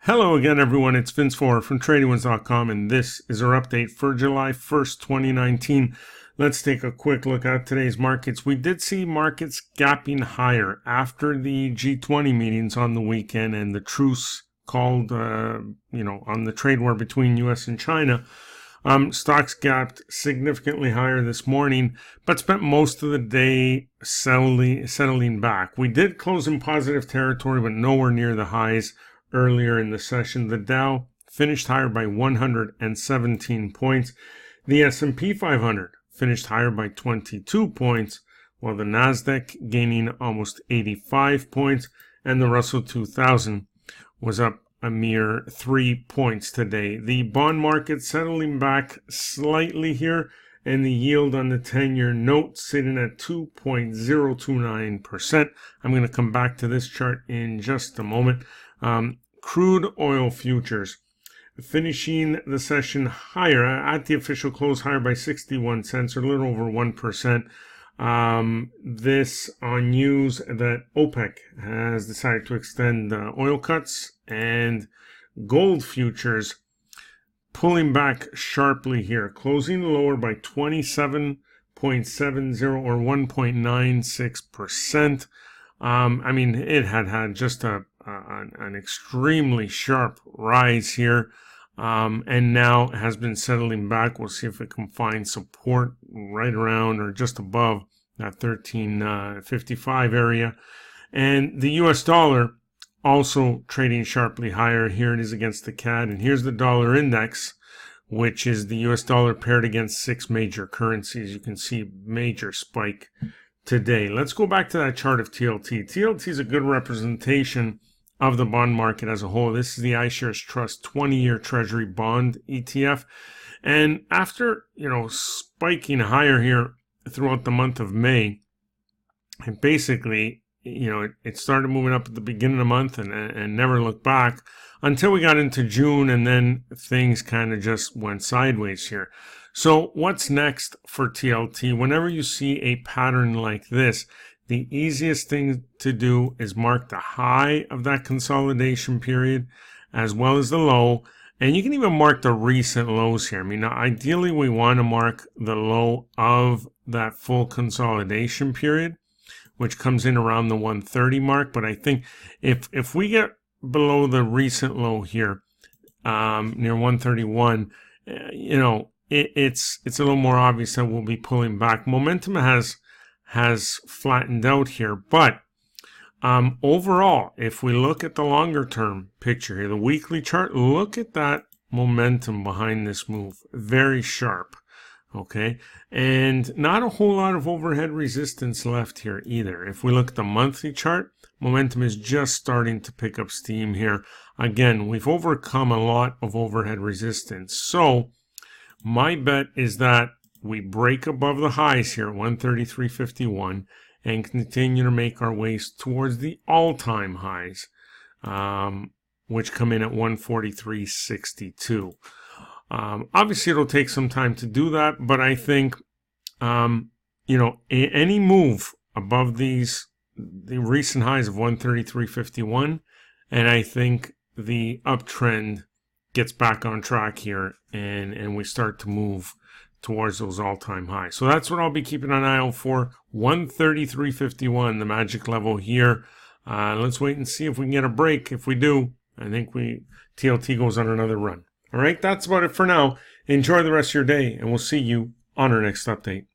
Hello again, everyone. It's Vince Four from TradingWinds.com, and this is our update for July 1st, 2019. Let's take a quick look at today's markets. We did see markets gapping higher after the G20 meetings on the weekend and the truce called, on the trade war between U.S. and China. Stocks gapped significantly higher this morning, but spent most of the day settling back. We did close in positive territory, but nowhere near the highs earlier in the session. The Dow finished higher by 117 points. The S&P 500 finished higher by 22 points, while the Nasdaq gaining almost 85 points, and the Russell 2000 was up a mere 3 points today. The bond market settling back slightly here, and the yield on the 10-year note sitting at 2.029%. I'm going to come back to this chart in just a moment. Crude Oil Futures finishing the session higher at the official close, higher by 61 cents, or a little over 1%. This on news that OPEC has decided to extend oil cuts, and gold futures pulling back sharply here, closing lower by 27.70 or 1.96%. It had just an extremely sharp rise here, and now has been settling back. We'll see if it can find support right around or just above that 13.55 area. And the US dollar also trading sharply higher. Here it is against the CAD, and here's the dollar index, which is the US dollar paired against 6 major currencies. You can see major spike today. Let's go back to that chart of TLT. TLT is a good representation of the bond market as a whole. This is the Ishares Trust 20-year Treasury Bond ETF. And after, spiking higher here throughout the month of May, and basically, it started moving up at the beginning of the month and never looked back until we got into June, and then things kind of just went sideways here. So what's next for TLT? Whenever you see a pattern like this, the easiest thing to do is mark the high of that consolidation period as well as the low. And you can even mark the recent lows here. Ideally, we want to mark the low of that full consolidation period, which comes in around the 130 mark. But I think if we get below the recent low here, near 131, it's a little more obvious that we'll be pulling back. Momentum has flattened out here, but overall, if we look at the longer term picture here, the weekly chart, look at that momentum behind this move. Very sharp. Okay, and not a whole lot of overhead resistance left here either. If we look at the monthly chart, momentum is just starting to pick up steam here. Again, we've overcome a lot of overhead resistance. So my bet is that we break above the highs here, 133.51, and continue to make our way towards the all-time highs, which come in at 143.62. Obviously, it'll take some time to do that, but I think, any move above the recent highs of 133.51, and I think the uptrend gets back on track here, and we start to move towards those all-time highs. So that's what I'll be keeping an eye out for. 133.51, the magic level here. Let's wait and see if we can get a break. If we do, I think TLT goes on another run. All right, that's about it for now. Enjoy the rest of your day, and we'll see you on our next update.